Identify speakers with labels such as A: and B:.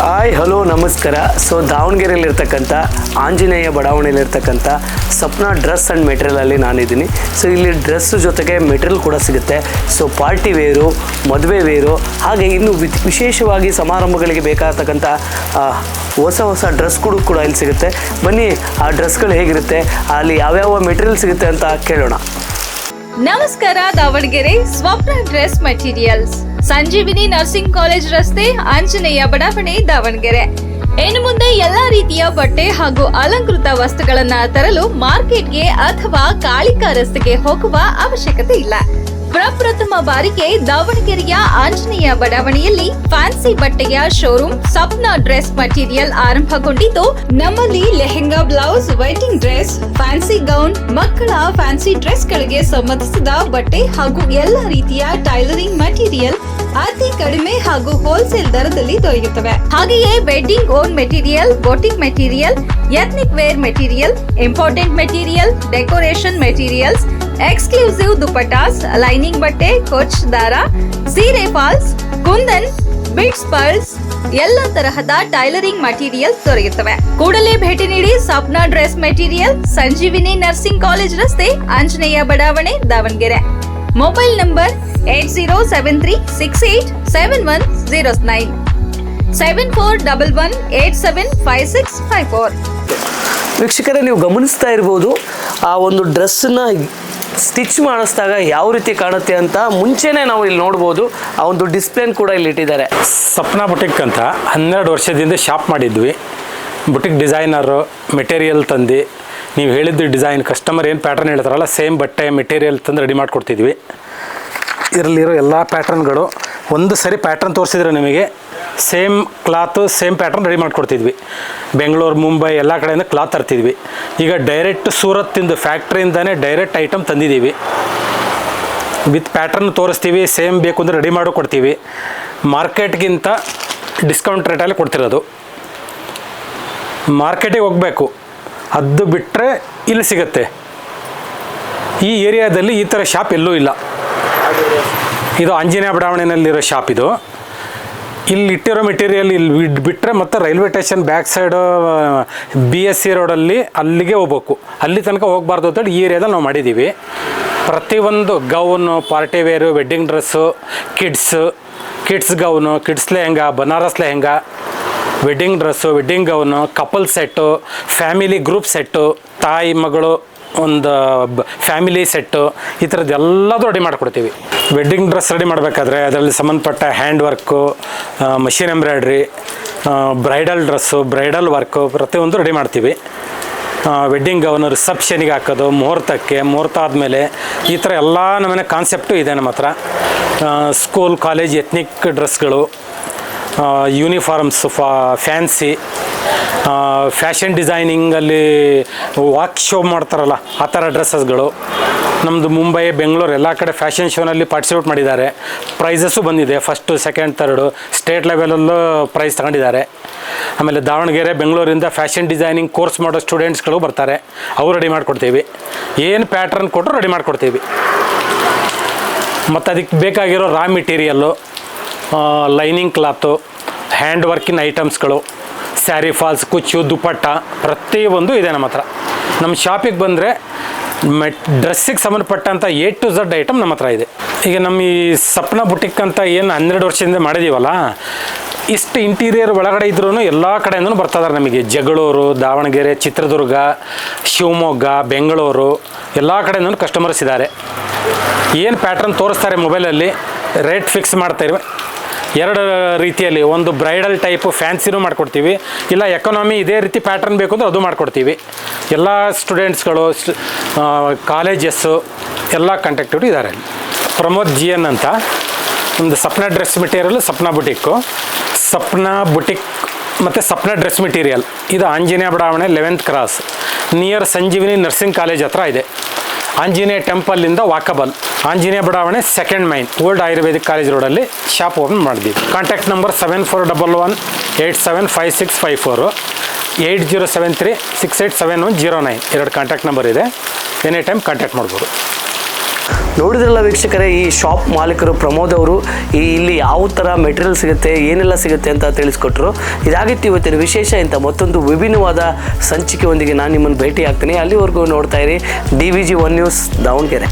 A: Hi hello ನಮಸ್ಕಾರ. So ದಾವಣಗೆರೆಯಲ್ಲಿರ್ತಕ್ಕಂಥ ಆಂಜನೇಯ ಬಡಾವಣೆಯಲ್ಲಿರ್ತಕ್ಕಂಥ ಸಪ್ನ ಡ್ರೆಸ್ ಆ್ಯಂಡ್ ಮೆಟೀರಿಯಲಲ್ಲಿ ನಾನಿದ್ದೀನಿ. ಸೊ ಇಲ್ಲಿ ಡ್ರೆಸ್ ಜೊತೆಗೆ ಮೆಟೀರಿಯಲ್ ಕೂಡ ಸಿಗುತ್ತೆ. ಸೊ ಪಾರ್ಟಿ ವೇರು, ಮದುವೆ ವೇರು, ಹಾಗೆ ಇನ್ನು ವಿಶೇಷವಾಗಿ ಸಮಾರಂಭಗಳಿಗೆ ಬೇಕಾಗತಕ್ಕಂಥ ಹೊಸ ಡ್ರೆಸ್ಗಳು ಕೂಡ ಇಲ್ಲಿ ಸಿಗುತ್ತೆ. ಬನ್ನಿ ಆ ಡ್ರೆಸ್ಗಳು ಹೇಗಿರುತ್ತೆ, ಅಲ್ಲಿ ಯಾವ್ಯಾವ ಮೆಟೀರಿಯಲ್ ಸಿಗುತ್ತೆ ಅಂತ ಕೇಳೋಣ.
B: ನಮಸ್ಕಾರ. ದಾವಣಗೆರೆ ಸ್ವಪ್ನ ಡ್ರೆಸ್ ಮೆಟೀರಿಯಲ್ಸ್, ಸಂಜೀವಿನಿ ನರ್ಸಿಂಗ್ ಕಾಲೇಜ್ ರಸ್ತೆ, ಆಂಜನೇಯ ಬಡಾವಣೆ, ದಾವಣಗೆರೆ. ಇನ್ನು ಮುಂದೆ ಎಲ್ಲಾ ರೀತಿಯ ಬಟ್ಟೆ ಹಾಗೂ ಅಲಂಕೃತ ವಸ್ತುಗಳನ್ನ ತರಲು ಮಾರ್ಕೆಟ್ಗೆ ಅಥವಾ ಕಾಳಿಕಾ ರಸ್ತೆಗೆ ಹೋಗುವ ಅವಶ್ಯಕತೆ ಇಲ್ಲ. ಪ್ರಪ್ರಥಮ ಬಾರಿಗೆ ದಾವಣಗೆರೆಯ ಆಂಜನೇಯ ಬಡಾವಣೆಯಲ್ಲಿ ಫ್ಯಾನ್ಸಿ ಬಟ್ಟೆಯ ಶೋರೂಮ್ ಸಪ್ನ ಡ್ರೆಸ್ ಮಟೀರಿಯಲ್ ಆರಂಭಗೊಂಡಿದ್ದು, ನಮ್ಮಲ್ಲಿ lehenga, blouse, wedding dress, fancy gown, ಮಕ್ಕಳ ಫ್ಯಾನ್ಸಿ ಡ್ರೆಸ್ ಗಳಿಗೆ ಸಂಬಂಧಿಸಿದ ಬಟ್ಟೆ ಹಾಗೂ ಎಲ್ಲಾ ರೀತಿಯ ಟೈಲರಿಂಗ್ ಮಟೀರಿಯಲ್ ಅತಿ ಕಡಿಮೆ ಹಾಗೂ ಹೋಲ್ಸೇಲ್ ದರದಲ್ಲಿ ದೊರೆಯುತ್ತವೆ. ಹಾಗೆಯೇ wedding gown material, boutique material, ethnic wear material, important material, decoration materials, exclusive dupattas, lining ಬಟ್ಟೆ, ಕೊಚ್ ದಾರ, ಸೀರೆ ಫಾಲ್ಸ್, ಕುಂದನ್, ಬಿಟ್ಸ್, ಪರ್ಲ್ಸ್, ಎಲ್ಲ ತರಹದ ಟೈಲರಿಂಗ್ ಮಟೀರಿಯಲ್ ದೊರೆಯುತ್ತವೆ. ಕೂಡಲೇ ಭೇಟಿ ನೀಡಿ ಸಪ್ನ ಡ್ರೆಸ್ ಮೆಟೀರಿಯಲ್, ಸಂಜೀವಿನಿ ನರ್ಸಿಂಗ್ ಕಾಲೇಜ್ ರಸ್ತೆ, ಆಂಜನೇಯ ಬಡಾವಣೆ, ದಾವಣಗೆರೆ. Mobile number 8073687109 7411875654.
A: ವೀಕ್ಷಕರೇ, ನೀವು ಗಮನಿಸ್ತಾ ಇರ್ಬೋದು, ಆ ಒಂದು ಡ್ರೆಸ್ಸನ್ನ ಸ್ಟಿಚ್ ಮಾಡಿಸಿದಾಗ ಯಾವ ರೀತಿ ಕಾಣುತ್ತೆ ಅಂತ ಮುಂಚೆನೇ ನಾವು ಇಲ್ಲಿ ನೋಡ್ಬೋದು. ಆ ಒಂದು ಡಿಸ್ಪ್ಲೇನ್ ಕೂಡ ಇಲ್ಲಿ ಇಟ್ಟಿದ್ದಾರೆ.
C: ಸಪ್ನಾ ಬುಟಿಕ್ ಅಂತ 12 ವರ್ಷದಿಂದ ಶಾಪ್ ಮಾಡಿದ್ವಿ. ಬುಟಿಕ್ ಡಿಸೈನರು, ಮೆಟೀರಿಯಲ್ ತಂದು ನೀವು ಹೇಳಿದ್ದು ಡಿಸೈನ್, ಕಸ್ಟಮರ್ ಏನು ಪ್ಯಾಟರ್ನ್ ಹೇಳ್ತಾರಲ್ಲ ಸೇಮ್ ಬಟ್ಟೆ ಮೆಟೀರಿಯಲ್ ತಂದು ರೆಡಿ ಮಾಡಿಕೊಡ್ತಿದ್ವಿ. ಇದರಲ್ಲಿರೋ ಎಲ್ಲ ಪ್ಯಾಟ್ರನ್ಗಳು ಒಂದು ಸರಿ ಪ್ಯಾಟ್ರನ್ ತೋರಿಸಿದ್ರೆ ನಿಮಗೆ same cloth same pattern ready ಮಾಡಿಕೊಡ್ತಿದ್ವಿ. ಬೆಂಗಳೂರು, ಮುಂಬೈ ಎಲ್ಲ ಕಡೆಯಿಂದ ಕ್ಲಾತ್ ತರ್ತಿದ್ವಿ. ಈಗ ಡೈರೆಕ್ಟ್ ಸೂರತ್ತಿಂದು ಫ್ಯಾಕ್ಟ್ರಿಯಿಂದನೇ ಡೈರೆಕ್ಟ್ ಐಟಮ್ ತಂದಿದ್ದೀವಿ. ವಿತ್ ಪ್ಯಾಟ್ರನ್ ತೋರಿಸ್ತೀವಿ, ಸೇಮ್ ಬೇಕು ಅಂದರೆ ರೆಡಿ ಮಾಡಿ ಕೊಡ್ತೀವಿ. ಮಾರ್ಕೆಟ್ಗಿಂತ ಡಿಸ್ಕೌಂಟ್ ರೇಟಲ್ಲಿ ಕೊಡ್ತಿರೋದು. ಮಾರ್ಕೆಟಿಗೆ ಹೋಗಬೇಕು, ಅದು ಬಿಟ್ಟರೆ ಇಲ್ಲಿ ಸಿಗುತ್ತೆ. ಈ ಏರಿಯಾದಲ್ಲಿ ಈ ಥರ ಶಾಪ್ ಎಲ್ಲೂ ಇಲ್ಲ. ಇದು ಆಂಜನೇಯ ಬಡಾವಣೆಯಲ್ಲಿರೋ ಶಾಪ್. ಇದು ಇಲ್ಲಿ ಇಟ್ಟಿರೋ ಮೆಟೀರಿಯಲ್ ಇಲ್ಲಿ ಬಿಟ್ಟರೆ ಮತ್ತು railway station back side BSC ರೋಡಲ್ಲಿ ಅಲ್ಲಿಗೆ ಹೋಗ್ಬೇಕು. ಅಲ್ಲಿ ತನಕ ಹೋಗಬಾರ್ದು ಅಂತೇಳಿ ಈ ಏರಿಯಾದಲ್ಲಿ ನಾವು ಮಾಡಿದ್ದೀವಿ. ಪ್ರತಿಯೊಂದು gown, party wear, wedding dress, kids gown, kids lehenga, Banaras lehenga, wedding dress, wedding gown, couple set, family group set, ತಾಯಿ ಮಗಳು ಒಂದು ಫ್ಯಾಮಿಲಿ ಸೆಟ್ಟು, ಈ ಥರದ್ದು ಎಲ್ಲದೂ ರೆಡಿ ಮಾಡಿಕೊಡ್ತೀವಿ. ವೆಡ್ಡಿಂಗ್ ಡ್ರೆಸ್ ರೆಡಿ ಮಾಡಬೇಕಾದ್ರೆ ಅದರಲ್ಲಿ ಸಂಬಂಧಪಟ್ಟ hand work, machine embroidery, bridal dress, bridal work ಪ್ರತಿಯೊಂದು ರೆಡಿ ಮಾಡ್ತೀವಿ. ವೆಡ್ಡಿಂಗ್ ಗೌನು ರಿಸೆಪ್ಷನಿಗೆ ಹಾಕೋದು, ಮುಹೂರ್ತ ಆದಮೇಲೆ ಈ ಥರ ಎಲ್ಲ ನಮ್ಮನೆ ಕಾನ್ಸೆಪ್ಟು ಇದೆ ನಮ್ಮ ಹತ್ರ. ಸ್ಕೂಲ್, ಕಾಲೇಜ್ ಎಥ್ನಿಕ್ ಡ್ರೆಸ್ಗಳು, ಯೂನಿಫಾರ್ಮ್ಸ್, ಫ್ಯಾನ್ಸಿ, ಫ್ಯಾಷನ್ ಡಿಸೈನಿಂಗಲ್ಲಿ ವಾಕ್ ಶೋ ಮಾಡ್ತಾರಲ್ಲ ಆ ಥರ ಡ್ರೆಸ್ಸಸ್ಗಳು. ನಮ್ಮದು ಮುಂಬೈ, ಬೆಂಗಳೂರು ಎಲ್ಲ ಕಡೆ ಫ್ಯಾಷನ್ ಶೋನಲ್ಲಿ ಪಾರ್ಟಿಸಿಪೇಟ್ ಮಾಡಿದ್ದಾರೆ. ಪ್ರೈಸಸ್ಸು ಬಂದಿದೆ. ಫಸ್ಟು, ಸೆಕೆಂಡ್, ಥರ್ಡು ಸ್ಟೇಟ್ ಲೆವೆಲಲ್ಲೂ ಪ್ರೈಸ್ ತಗೊಂಡಿದ್ದಾರೆ. ಆಮೇಲೆ ದಾವಣಗೆರೆ, ಬೆಂಗಳೂರಿಂದ ಫ್ಯಾಷನ್ ಡಿಸೈನಿಂಗ್ ಕೋರ್ಸ್ ಮಾಡೋ ಸ್ಟೂಡೆಂಟ್ಸ್ಗಳು ಬರ್ತಾರೆ. ಅವ್ರು ರೆಡಿ ಮಾಡಿಕೊಡ್ತೀವಿ. ಏನು ಪ್ಯಾಟ್ರನ್ ಕೊಟ್ಟರು ರೆಡಿ ಮಾಡಿಕೊಡ್ತೀವಿ. ಮತ್ತು ಅದಕ್ಕೆ ಬೇಕಾಗಿರೋ raw material, lining cloth, hand ವರ್ಕಿನ ಐಟಮ್ಸ್ಗಳು, ಸ್ಯಾರಿ ಫಾಲ್ಸ್, ಕುಚ್ಚು, ದುಪಟ್ಟ ಪ್ರತಿಯೊಂದು ಇದೆ ನಮ್ಮ ಹತ್ರ. ನಮ್ಮ ಶಾಪಿಗೆ ಬಂದರೆ ಡ್ರೆಸ್ಸಿಗೆ ಸಂಬಂಧಪಟ್ಟಂಥ A to Z ಐಟಮ್ ನಮ್ಮ ಹತ್ರ ಇದೆ. ಈಗ ನಮ್ಮ ಈ ಸಪ್ನ ಬುಟಿಕ್ ಅಂತ ಏನು 12 ವರ್ಷದಿಂದ ಮಾಡಿದ್ದೀವಲ್ಲ, ಇಷ್ಟು ಇಂಟೀರಿಯರ್ ಒಳಗಡೆ ಇದ್ರೂ ಎಲ್ಲ ಕಡೆಯಿಂದನೂ ಬರ್ತಿದ್ದಾರೆ ನಮಗೆ. ಜಗಳೂರು, ದಾವಣಗೆರೆ, ಚಿತ್ರದುರ್ಗ, ಶಿವಮೊಗ್ಗ, ಬೆಂಗಳೂರು ಎಲ್ಲ ಕಡೆಯಿಂದನೂ ಕಸ್ಟಮರ್ಸ್ ಇದ್ದಾರೆ. ಏನು ಪ್ಯಾಟ್ರನ್ ತೋರಿಸ್ತಾರೆ ಮೊಬೈಲಲ್ಲಿ ರೇಟ್ ಫಿಕ್ಸ್ ಮಾಡ್ತಾಯಿರುವೆ. 2 ರೀತಿಯಲ್ಲಿ, ಒಂದು ಬ್ರೈಡಲ್ ಟೈಪು ಫ್ಯಾನ್ಸಿನೂ ಮಾಡಿಕೊಡ್ತೀವಿ, ಇಲ್ಲ ಎಕಾನಮಿ ಇದೇ ರೀತಿ ಪ್ಯಾಟ್ರನ್ ಬೇಕು ಅಂದರೆ ಅದು ಮಾಡಿಕೊಡ್ತೀವಿ. ಎಲ್ಲ ಸ್ಟೂಡೆಂಟ್ಸ್ಗಳು, ಕಾಲೇಜಸ್ಸು ಎಲ್ಲ ಕಾಂಟ್ಯಾಕ್ಟಿವ್ ಇದ್ದಾರೆ. ಪ್ರಮೋದ್ GN ಅಂತ ಒಂದು Sapna dress material, Sapna boutique, Sapna boutique ಮತ್ತು ಸಪ್ನ ಡ್ರೆಸ್ ಮೆಟೀರಿಯಲ್. ಇದು ಆಂಜನೇಯ ಬಡಾವಣೆ 11th cross near Sanjeevini nursing college ಹತ್ರ ಇದೆ. ಆಂಜನೇಯ ಟೆಂಪಲ್ಲಿಂದ ವಾಕಬಲ್. ಆಂಜನೇಯ ಬಡಾವಣೆ 2nd main, old ayurvedic college ರೋಡಲ್ಲಿ ಶಾಪ್ ಓಪನ್ ಮಾಡಿದ್ದೀವಿ. ಕಾಂಟ್ಯಾಕ್ಟ್ ನಂಬರ್ 7411875654, 8073687109 2 ಕಾಂಟ್ಯಾಕ್ಟ್ ನಂಬರ್ ಇದೆ. ಎನಿ ಟೈಮ್ ಕಾಂಟ್ಯಾಕ್ಟ್ ಮಾಡ್ಬೋದು.
A: ನೋಡಿದ್ರಲ್ಲ ವೀಕ್ಷಕರೇ, ಈ ಶಾಪ್ ಮಾಲೀಕರು ಪ್ರಮೋದ್ ಅವರು ಇಲ್ಲಿ ಯಾವ ಥರ ಮೆಟೀರಿಯಲ್ ಸಿಗುತ್ತೆ, ಏನೆಲ್ಲ ಸಿಗುತ್ತೆ ಅಂತ ತಿಳಿಸ್ಕೊಟ್ರು. ಇದಾಗಿತ್ತು ಇವತ್ತಿನ ವಿಶೇಷ. ಇಂಥ ಮತ್ತೊಂದು ವಿಭಿನ್ನವಾದ ಸಂಚಿಕೆಯೊಂದಿಗೆ ನಾನು ನಿಮ್ಮನ್ನು ಭೇಟಿ ಆಗ್ತೀನಿ. ಅಲ್ಲಿವರೆಗೂ ನೋಡ್ತಾ ಇರಿ DVG 1 ನ್ಯೂಸ್ ದಾವಣಗೆರೆ.